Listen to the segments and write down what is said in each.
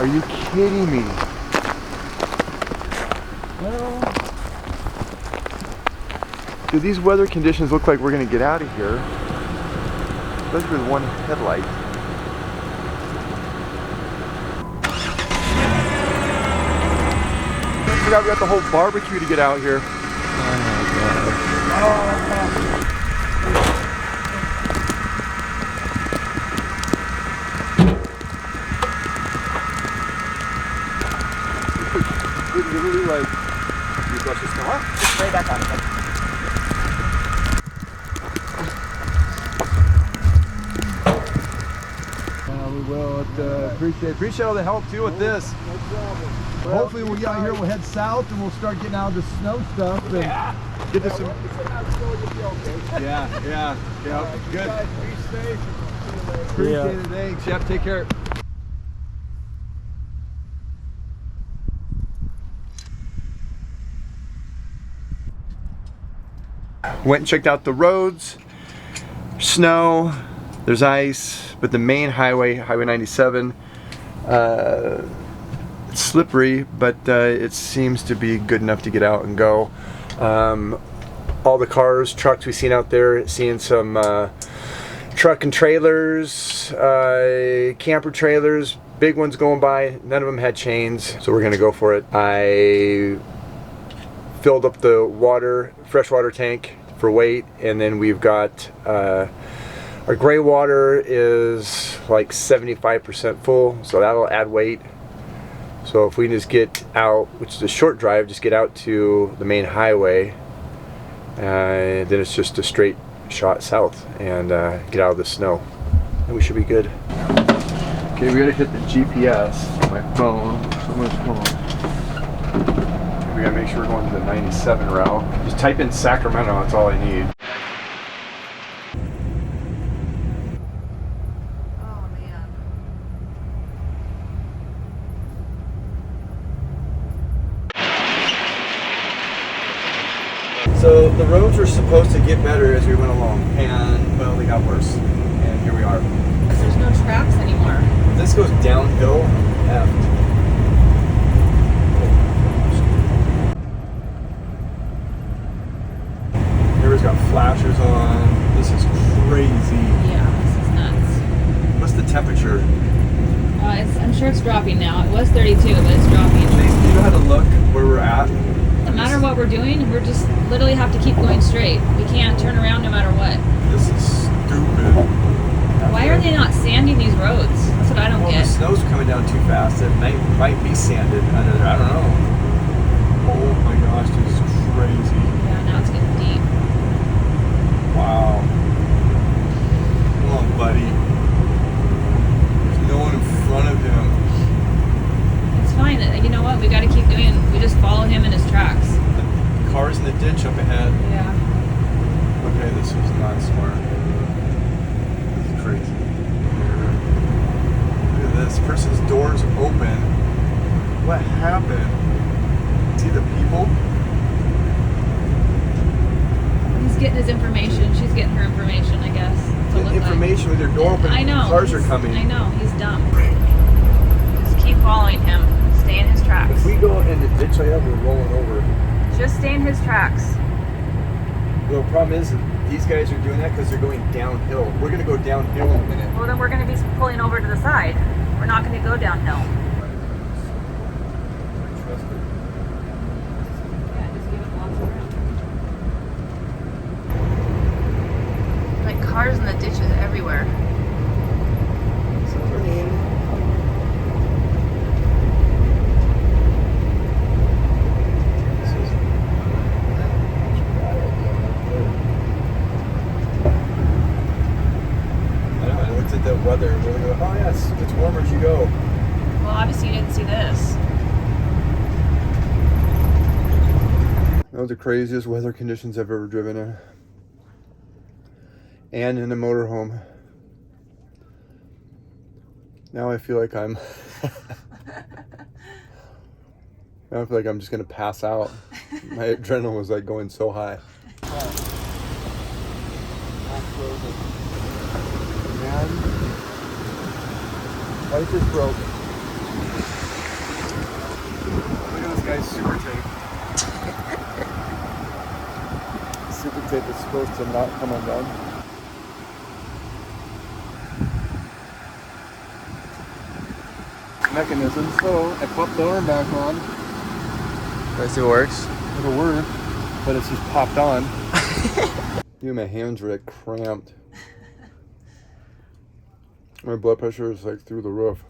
Are you kidding me? Well, do these weather conditions look like we're gonna get out of here? Especially with one headlight. I forgot we got the whole barbecue to get out here. Oh my god. Literally like, you brush this come up? Just right back on it. We will. Appreciate all the help too with this. No problem. Hopefully we'll get out here, we'll head south and we'll start getting out of the snow stuff and get to some. Yeah. Good. Guys, be safe. Appreciate it. Thanks. Yep. Take care. Went and checked out the roads. Snow. There's ice, but the main highway, Highway 97, it's slippery, but it seems to be good enough to get out and go. All the cars, trucks we've seen out there, seeing some truck and trailers, camper trailers, big ones going by. None of them had chains, so we're gonna go for it. I filled up the freshwater tank for weight, and then we've got our gray water is like 75% full, so that'll add weight. So if we just get out, which is a short drive, just get out to the main highway, then it's just a straight shot south and get out of the snow, and we should be good. Okay, we gotta hit the GPS on my phone. Someone's phone. We gotta make sure we're going to the 97 route. Just type in Sacramento, that's all I need. So the roads were supposed to get better as we went along, and well, they got worse, and here we are. Because there's no tracks anymore. This goes downhill left. Everybody's got flashers on. This is crazy. Yeah, this is nuts. What's the temperature? I'm sure it's dropping now. It was 32, but it's dropping. Do you know how to look where we're at? No matter what we're doing, we're just literally have to keep going straight. We can't turn around no matter what. This is stupid. Why are they not sanding these roads? That's what I don't get. The snow's coming down too fast. It might be sanded under there. I don't know. Oh my gosh, this is crazy. Yeah, now it's getting deep. Wow. Come on, buddy. There's no one in front of him. It's fine. You know what? We got to keep doing. We just follow him in his tracks. The car's in the ditch up ahead. Yeah. Okay, this was not smart. This is crazy. Look at this. Person's door's open. What happened? See the people? He's getting his information. She's getting her information, I guess. Information with your door open. I know. Cars are coming. I know. He's dumb. Just keep following him. Stay in his tracks. If we go in the ditch like that, we're rolling over. Just stay in his tracks. Well, the problem is that these guys are doing that because they're going downhill. We're going to go downhill in a minute. Well, then we're going to be pulling over to the side. We're not going to go downhill. Yeah, just give it lots of room. Like cars in the ditches everywhere. The weather, we're gonna go, oh yes, it's warmer as you go. Well, obviously you didn't see this. That was the craziest weather conditions I've ever driven in. And in a motorhome. Now I feel like I'm now I feel like I'm just gonna pass out. My adrenaline was like going so high. Man, life is broken. nice super tape. Super tape is supposed to not come undone. Mechanism, so I put the arm back on. Let's see what works. It'll work, but it's just popped on. Dude, my hands are like cramped. My blood pressure is like through the roof.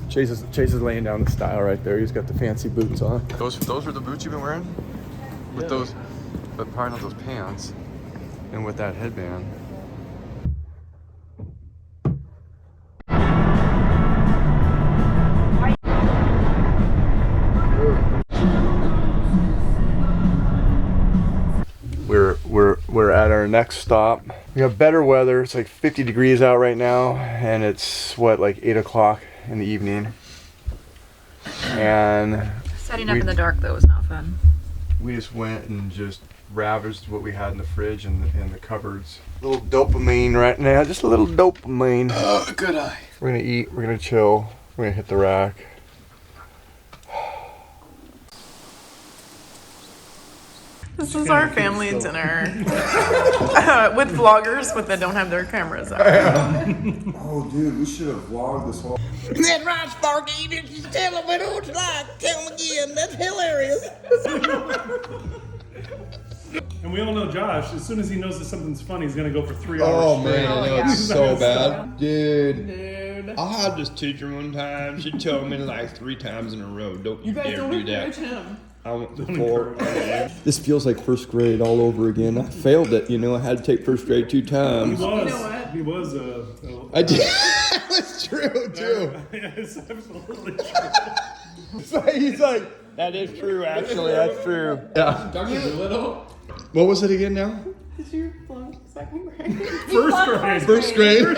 Chase is laying down the style right there. He's got the fancy boots on. Those are the boots you've been wearing? With those, but probably not those pants. And with that headband. We're at our next stop. We have better weather. It's like 50 degrees out right now, and it's what, like 8 o'clock in the evening. And Setting up in the dark though was not fun. we just went and just ravaged what we had in the fridge and the cupboards. A little dopamine right now, just a little dopamine. Oh, good eye. We're gonna eat, we're gonna chill, we're gonna hit the rack. This is our family dinner with vloggers, but that don't have their cameras out. Oh, dude, we should have vlogged this whole. That right, Sparky. You just tell them what it's like. Tell them again. That's hilarious. And we all know Josh, as soon as he knows that something's funny, he's gonna go for 3 hours Oh straight. man, I know yeah. it's so bad. Dude. Dude. I had this teacher one time, she told me like 3 times in a row, don't you You guys dare don't do encourage that. him. I went to 4. This feels like first grade all over again. I failed it, you know. I had to take first grade 2 He times. was. You know what? He was I did. That's true too. Yeah, it's absolutely true. He's like, that is true actually, that's true. Yeah. What was it again now? Did you flunk second grade? First grade.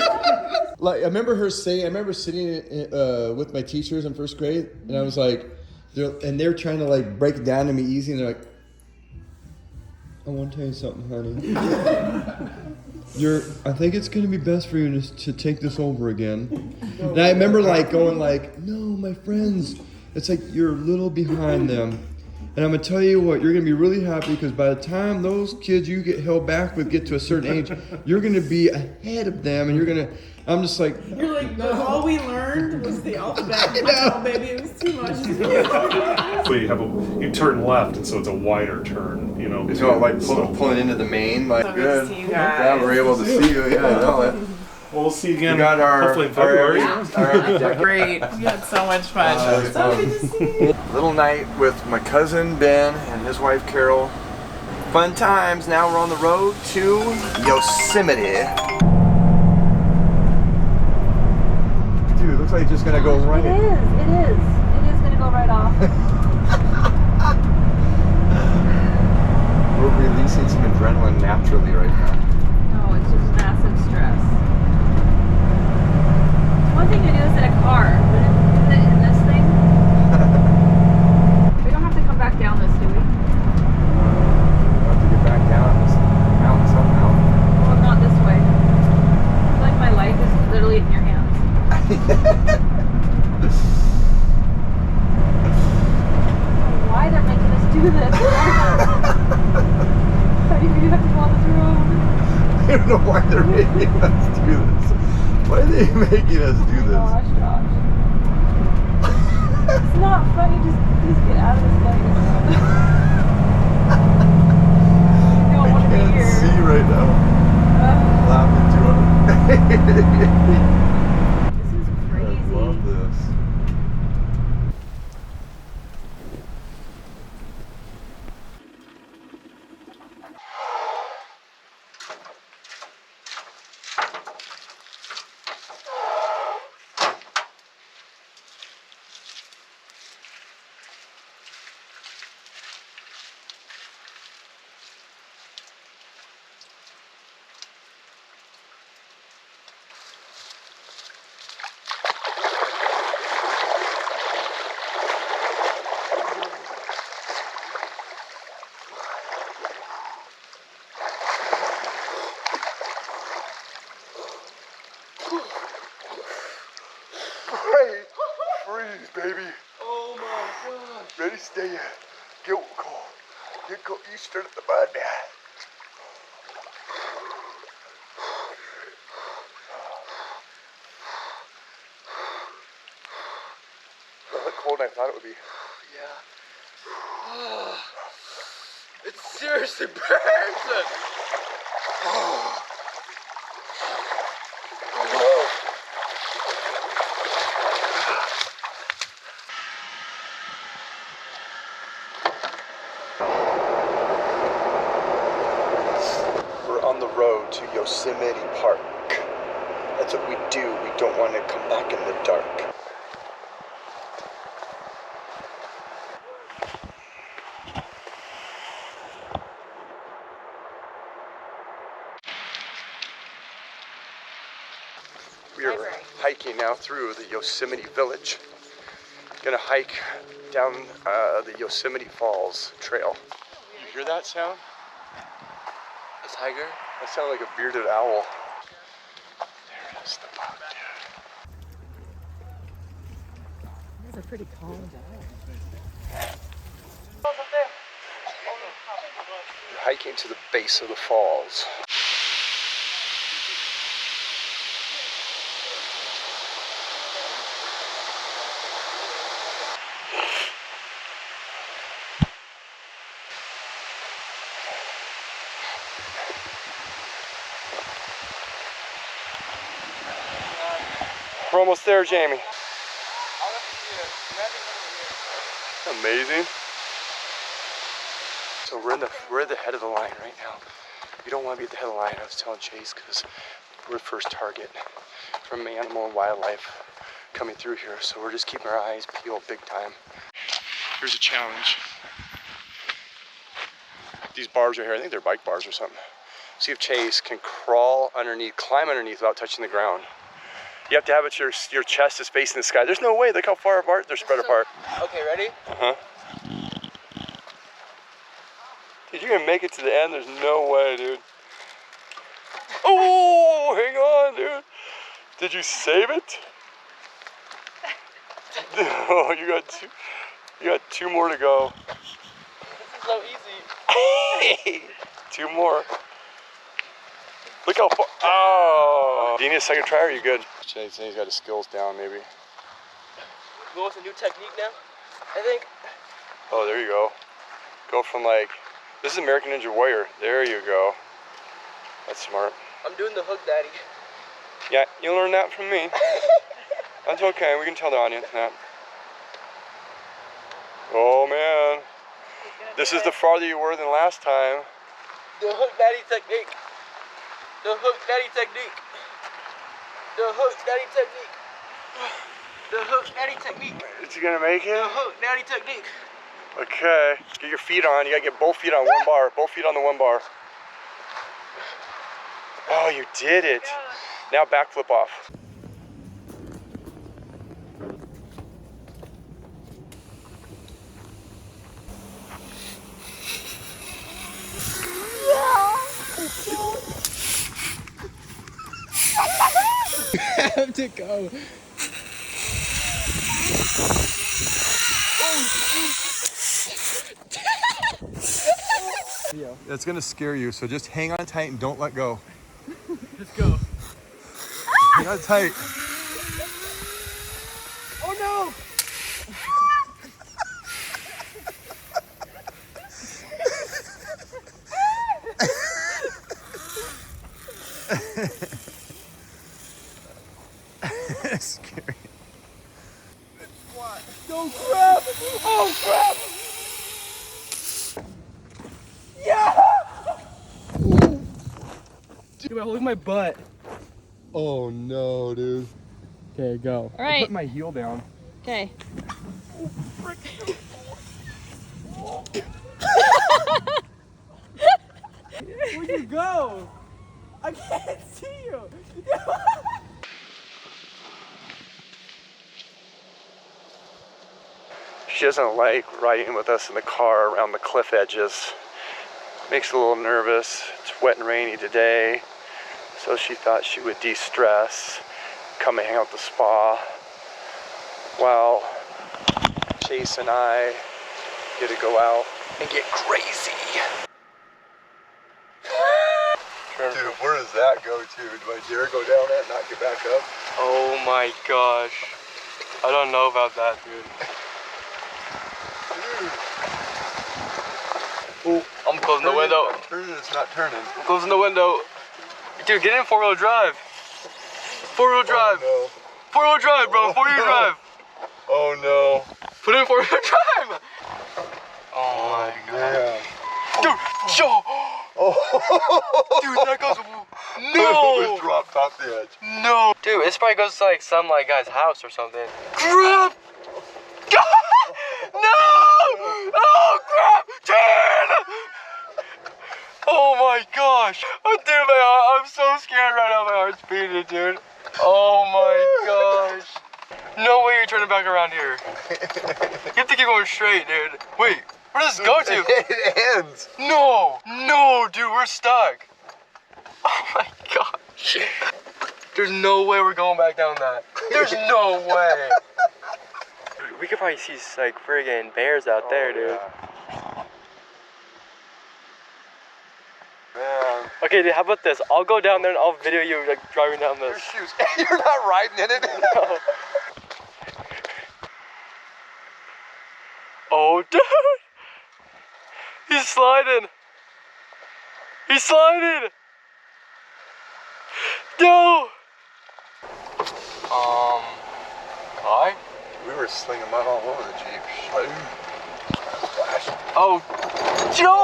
Like I remember sitting with my teachers in first grade, and I was like, they're trying to like break it down to me easy, and they're like, I want to tell you something, honey. I think it's gonna be best for you to take this over again. And I remember like going like, no, my friends, it's like you're a little behind them. And I'm gonna tell you what, you're gonna be really happy because by the time those kids you get held back with get to a certain age, you're gonna be ahead of them, and I'm just like, You're like, all we learned was the alphabet. No, baby, it was too much. So you turn left, and so it's a wider turn, you know. It's not like pulling into the main, like So good. good to see you Yeah, guys. we're able to see you. Yeah, I know it. Well, we'll see you again. We got hopefully in February. Great. We had so much fun. So good to see you. Little night with my cousin Ben and his wife Carol. Fun times. Now we're on the road to Yosemite. Dude, it looks like it's just gonna go right. It is gonna go right off. We're releasing some adrenaline naturally right now. No, it's just massive stress. It's one thing to do this in a car, but in this thing, we don't have to come back down this, do we? We'll have to get back down this mountain somehow. Well, not this way. I feel like my life is literally in your hands. Why they're making us do this? Why do you have to go on this road? I don't know why they're making us do this. Why are they making us do this? Gosh, Josh. It's not funny. Just get out of this place. You don't want to be Can't here. see right now. Laughing to him. This is crazy. I love this. freeze, baby. Oh my God. Ready, stay. Get cold. Get cold. You stirred up the mud, man. Not as cold as I thought it would be. Yeah. Oh, it seriously burns. We're on the road to Yosemite Park. That's what we do. We don't want to come back in the dark. We are hiking now through the Yosemite Village. Gonna hike down the Yosemite Falls Trail. You hear that sound? A tiger? That sounded like a bearded owl. There it is, the bug, These are pretty calm. We're hiking to the base of the falls. We're almost there, Jamie. Amazing. So we're at the head of the line right now. You don't want to be at the head of the line. I was telling Chase because we're the first target from animal and wildlife coming through here. So we're just keeping our eyes peeled big time. Here's a challenge. These bars right here, I think they're bike bars or something. See if Chase can crawl underneath, climb underneath without touching the ground. You have to have it your chest is facing the sky. There's no way. Look how far apart they're spread apart. Okay, ready? Uh-huh. Dude, you're gonna make it to the end. There's no way, dude. Oh, hang on, dude. Did you save it? Oh, you got two more to go. This is so easy. Two more. Look how far. Oh. Do you need a second try or are you good? Chase, he's got his skills down, maybe. Going with a new technique now, I think. Oh, there you go. Go from like, this is American Ninja Warrior. There you go. That's smart. I'm doing the hook daddy. Yeah, you learned that from me. That's okay. We can tell the audience that. Oh, man. This is the farther you were than last time. The hook daddy technique. The hook daddy technique. The hook daddy technique. The hook daddy technique. Is he gonna make it? The hook daddy technique. Okay. Get your feet on. You gotta get both feet on one bar. Both feet on the one bar. Oh, you did it. Now backflip off. I have to go. That's gonna scare you, so just hang on tight and don't let go. Let's go. Hang on tight. Oh no! That's scary. Don't grab! Oh crap! Yeah! Dude, I'm holding my butt. Oh no, dude. Okay, go. All right. Put my heel down. Okay. Where'd you go? I can't see you. She doesn't like riding with us in the car around the cliff edges. Makes her a little nervous. It's wet and rainy today, so she thought she would de-stress, come and hang out at the spa. while Chase and I get to go out and get crazy. Dude, where does that go to? Do I dare go down that and not get back up? Oh my gosh. I don't know about that, dude. Dude. I'm closing the window. I'm turning, it's not turning. I'm closing the window. Dude, get in four-wheel drive. Four-wheel drive. Oh, no. Four-wheel drive, bro. Four-wheel drive. Oh no. Put in four-wheel drive. Oh my god. Yeah. Dude, Joe. Oh. Dude, that goes. It No. dropped off the edge. No. Dude, this probably goes to like some like guy's house or something. Crap. No. Oh crap. Turn. Oh my gosh. Oh, dude, I'm so scared right now. My heart's beating, dude. Oh my gosh. No way you're turning back around here. You have to keep going straight, dude. Wait, where does this go to? It ends. No, no, dude, we're stuck. Oh my gosh. There's no way we're going back down that. There's no way. We could probably see like friggin' bears out there, dude. Man. Okay, dude, how about this? I'll go down there and I'll video you like driving down Your this. shoes. You're not riding in it. No. Oh, dude! He's sliding! He's sliding! No! Hi? We were slinging mud all over the Jeep. Flash. Oh, Joe!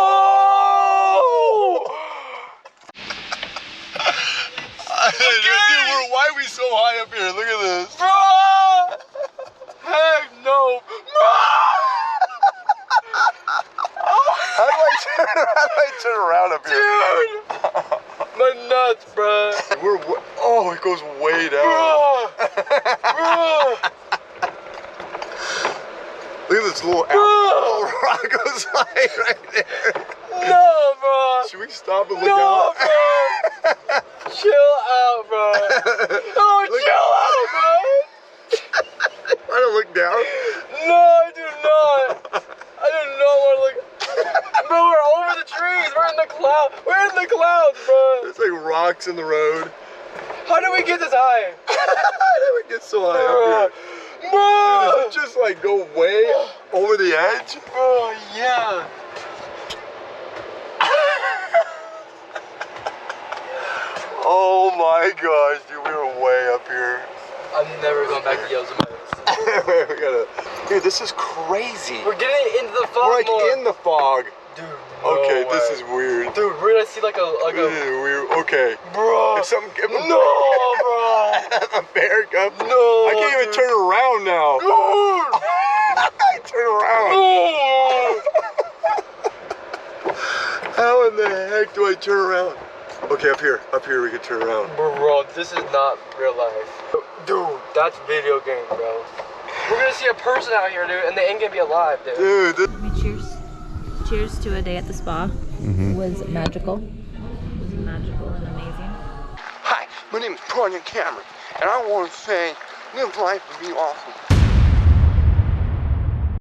Dude, why are we so high up here? Look at this. Heck no! How do I turn around up here? Dude! My nuts, bruh! Oh, it goes way down. Look at this little rock goes right there. No, bro! Should we stop and look No, out? bro! Chill out, bro! Oh, chill out, bro! Try to look down. No, I do not! I do not want to look. Bro, we're over the trees! We're in the clouds! We're in the clouds, bro! There's like rocks in the road. How did we get this high? How did we get so high up here? Bro! Does it just like go way over the edge? Bro, yeah. Oh my gosh, dude, we were way up here. I'm never going back to Yosemite. We gotta. Dude, this is crazy. We're getting into the fog. We're like more. in the fog. Dude, Okay, no this way. is weird. Dude, we're gonna see like a Okay. bro. If something, if No, bro. a bear comes. No. I can't even dude. turn around now. Dude. I turn around. No. How in the heck do I turn around? Okay, up here we can turn around. Bro, this is not real life. Dude, that's video game, bro. We're gonna see a person out here, dude, and they ain't gonna be alive, dude. Dude, this Cheers. Cheers to a day at the spa. It was magical. It was magical and amazing. Hi, my name is Brian Cameron, and I want to say, live life and be awesome.